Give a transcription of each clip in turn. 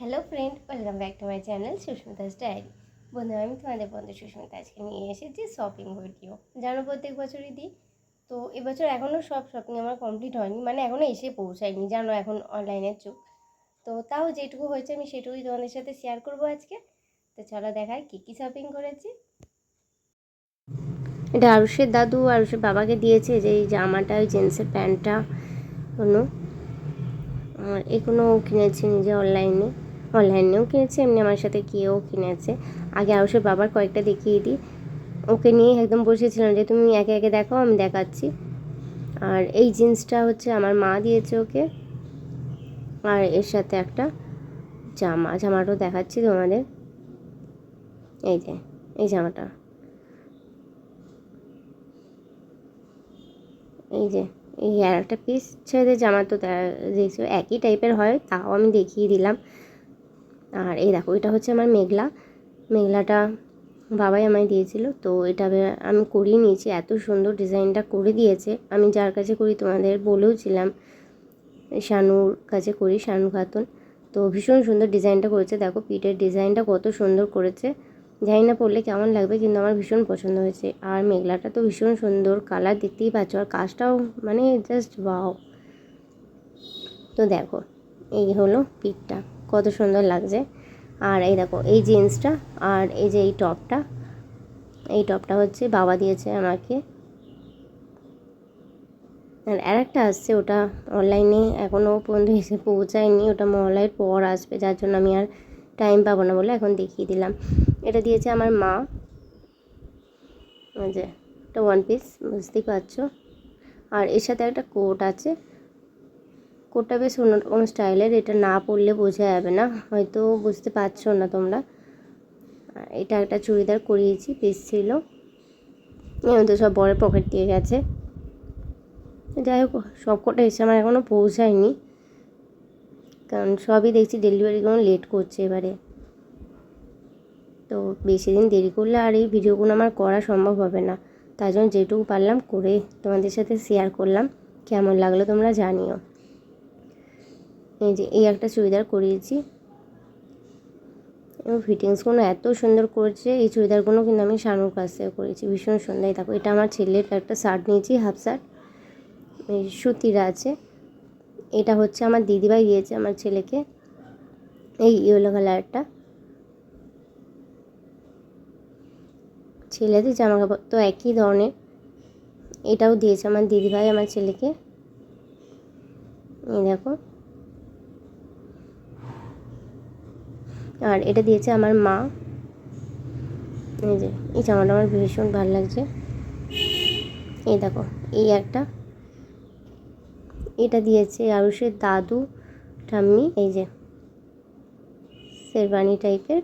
Hello friend, welcome back to my channel Susmita's diary. বন্ধু, আমি তোমাদের বন্ধু সুস্মিতা আজকে নিয়ে এসেছি শপিং ভিডিও। জানো প্রত্যেক বছরই দিই, তো এবছর এখনও সব শপিং আমার কমপ্লিট হয়নি, মানে এখনও এসে পৌঁছায়নি। জানো এখন অনলাইনের যুগ, তো তাও যেটুকু হয়েছে আমি সেটুকুই তোমাদের সাথে শেয়ার করবো আজকে। তো চলো দেখাই কী কী শপিং করেছি। এটা আরুষের দাদু আরুষের বাবাকে দিয়েছে, যে এই জামাটা, ওই জিন্সের প্যান্টটা, কোনো আর এগুলো কিনেছি নিজে অনলাইনেও কিনেছি, এমনি আমার সাথে গিয়েও কিনেছে। আগে আরুষের বাবার কয়েকটা দেখিয়ে দিই। ওকে নিয়ে একদম বসেছিলাম যে তুমি একে একে দেখাও, আমি দেখাচ্ছি। আর এই জিন্সটা হচ্ছে আমার মা দিয়েছে ওকে, আর এর সাথে একটা জামাটাও দেখাচ্ছি তোমাদের। এই যে এই জামাটা, এই যে এই আর একটা পিস ছেড়ে জামা তো দেখছি একই টাইপের হয়, তাও আমি দেখিয়ে দিলাম। আর এই দেখো, এটা হচ্ছে আমার মেঘলাটা বাবাই আমায় দিয়েছিল, তো এটা আমি করিয়ে নিয়েছি। এত সুন্দর ডিজাইনটা করে দিয়েছে। আমি যার কাছে করি তোমাদের বলেওছিলাম, শানুর কাছে করি, শানু খাতুন। তো ভীষণ সুন্দর ডিজাইনটা করেছে। দেখো পিঠের ডিজাইনটা কত সুন্দর করেছে, জানি না পরলে কেমন লাগবে, কিন্তু আমার ভীষণ পছন্দ হয়েছে। আর মেঘলাটা তো ভীষণ সুন্দর কালার, দেখতেই পাচ্ছ, আর কাজটাও মানে জাস্ট ওয়াও। তো দেখো এই হলো পিঠটা, কত সুন্দর লাগছে। আর এই দেখো এই জিন্সটা, আর এই যে এই টপটা হচ্ছে বাবা দিয়েছে আমাকে। আর আরেকটা আসছে, ওটা অনলাইনে এখনও পর্যন্ত এসে পৌঁছায়নি, ওটা মহলার পর আসবে, যার জন্য আমি আর টাইম পাবো না বলে এখন দেখিয়ে দিলাম। এটা দিয়েছে আমার মা, যে এটা ওয়ান পিস, বুঝতেই পারছো। আর এর সাথে একটা কোট আছে, কোটটা বেশ অন্যরকম স্টাইলের, এটা না পরলে বোঝা যাবে না, হয়তো বুঝতে পারছো না তোমরা। এটা একটা চুড়িদার করিয়েছি, পিস ছিল, এমন তো সব বড় পকেট দিয়ে গেছে। যাই হোক, সব কটা এসে আমার এখনও পৌঁছায়নি, কারণ সবই দেখছি ডেলিভারিগুলো লেট করছে এবারে। তো বেশি দিন দেরি করলে আর এই ভিডিওগুলো আমার করা সম্ভব হবে না, তাই জন্য যেটুকু পারলাম করে তোমাদের সাথে শেয়ার করলাম। কেমন লাগলো তোমরা জানিও। এই যে এই একটা চুড়িদার করিয়েছি, এবং ফিটিংসগুলো এত সুন্দর করেছে। এই চুড়িদারগুলো কিন্তু আমি শানুর কাছ থেকে করেছি, ভীষণ সুন্দর। দেখো এটা আমার ছেলের একটা শার্ট নিয়েছি, হাফ শার্ট, এই সুতির আছে। এটা হচ্ছে আমার দিদিভাই দিয়েছে আমার ছেলেকে, এই ইয়েলো কালারটা। ছেলেদের জামা কাপড় তো একই ধরনের, এটাও দিয়েছে আমার দিদিভাই আমার ছেলেকে। এই দেখো, আর এটা দিয়েছে আমার মা। এই যে এই জামাটা আমার ভীষণ ভালো লাগছে। এই দেখো এই একটা, এটা দিয়েছে আরুষের দাদু ঠাম্মি, এই যে শেরবানি টাইপের,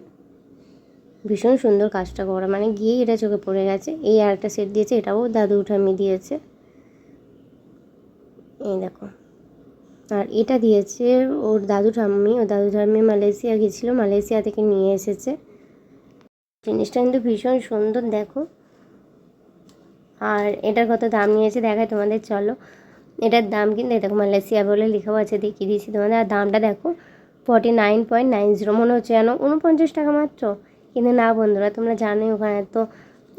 ভীষণ সুন্দর কাজটা করা, মানে গিয়েই এটা চোখে পড়ে গেছে। এই আর একটা সেট দিয়েছে, এটাও দাদু ঠাম্মি দিয়েছে, এই দেখো। আর এটা দিয়েছে ওর দাদু ঠাম্মি মালয়েশিয়া গেছিলো, মালয়েশিয়া থেকে নিয়ে এসেছে। জিনিসটা কিন্তু ভীষণ সুন্দর, দেখো। আর এটার কত দাম নিয়েছে দেখায় তোমাদের, চলো। এটার দাম কিন্তু দেখো মালয়েশিয়া বলে লেখাও আছে, দেখিয়ে দিয়েছি তোমাদের। আর দামটা দেখো 49.90, মনে হচ্ছে যেন 49 টাকা মাত্র, কিন্তু না বন্ধুরা, তোমরা জানোই ওখানে তো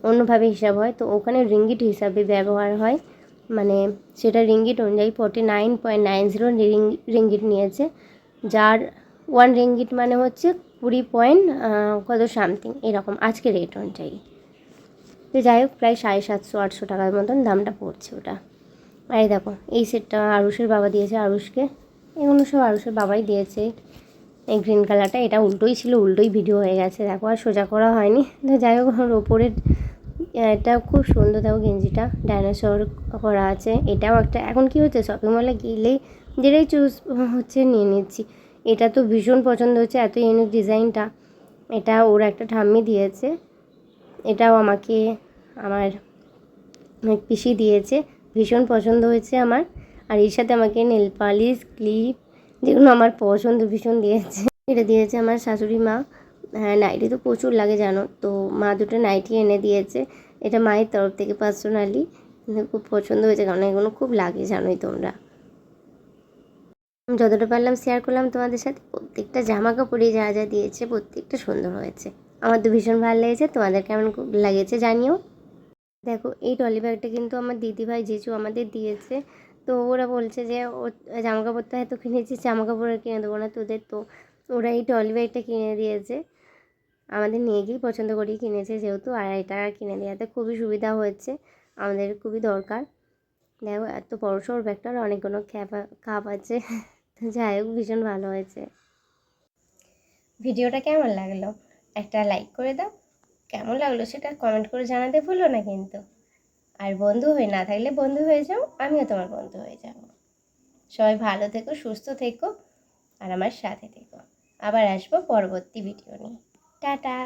অন্যভাবে হিসাব হয়, তো ওখানে রিঙ্গিট হিসাবে ব্যবহার হয়, মানে সেটা রিঙ্গিট অনুযায়ী 49.90 রিঙ্গিট নিয়েছে, যার 1 রিঙ্গিট মানে হচ্ছে 20 পয়েন্ট কত সামথিং এরকম আজকে রেট অনুযায়ী। তো যাই হোক, প্রায় 750-800 টাকার মতন দামটা পড়ছে ওটা। আর এই দেখো এই সেটটা আরুষের বাবা দিয়েছে আরুষকে, এগুলো সব আরুষের বাবাই দিয়েছে। এই গ্রিন কালারটা, এটা উল্টোই ছিল, উল্টোই ভিডিও হয়ে গেছে, দেখো আর সোজা করা হয়নি। তো যাই হোক, ওর ওপরের এটা খুব সুন্দর, দেখো গেঞ্জিটা ডাইনোসর করা আছে। এটাও একটা, এখন কি হচ্ছে শপিং মলে গেলেই যেটাই চুজ হচ্ছে নিয়ে নিচ্ছি। এটা তো ভীষণ পছন্দ হচ্ছে, এত ইউনিক ডিজাইনটা। এটা ওর একটা ঠাম্মি দিয়েছে, এটাও আমাকে আমার পিসি দিয়েছে, ভীষণ পছন্দ হয়েছে আমার। আর এর সাথে আমাকে নেল পালিশ, ক্লিপ, যেগুলো আমার পছন্দ ভীষণ দিয়েছে। এটা দিয়েছে আমার শাশুড়ি মা। হ্যাঁ, নাইটি তো প্রচুর লাগে জানো, তো মা দুটো নাইটি এনে দিয়েছে, এটা মায়ের তরফ থেকে পার্সোনালি। খুব পছন্দ হয়েছে, কারণ এগুলো খুব লাগে জানোই তোমরা। যতটা পারলাম শেয়ার করলাম তোমাদের সাথে। প্রত্যেকটা জামা কাপড়ই যা যা দিয়েছে প্রত্যেকটা সুন্দর হয়েছে। আমার তো ভীষণ ভালো লেগেছে, তোমাদের কেমন লেগেছে জানিও। দেখো এই ট্রলি ব্যাগটা কিন্তু আমার দিদিভাই জিজু আমাদের দিয়েছে। তো ওরা বলছে যে ও জামা কাপড় তো এত কিনেছিস, জামা কাপড় কিনে দেবো না তোদের, তো ওরা এই ট্রলি ব্যাগটা কিনে দিয়েছে। আমাদের নিয়ে গিয়ে পছন্দ করেই কিনেছে, যেহেতু 2.5 টাকা কিনে দেওয়াতে খুবই সুবিধা হয়েছে, আমাদের খুবই দরকার। দেখো এত বড় সড় ব্যাগটার অনেকগুলো কাপ আছে। তো যাই হোক ভীষণ ভালো হয়েছে। ভিডিওটা কেমন লাগলো একটা লাইক করে দাও, কেমন লাগলো সেটা কমেন্ট করে জানাতে ভুলো না কিন্তু। আর বন্ধু হয়ে না থাকলে বন্ধু হয়ে যাও, আমিও তোমার বন্ধু হয়ে যাব। সবাই ভালো থেকো, সুস্থ থেকো, আর আমার সাথে থেকো। আবার আসবো পরবর্তী ভিডিও নিয়ে। টাটা।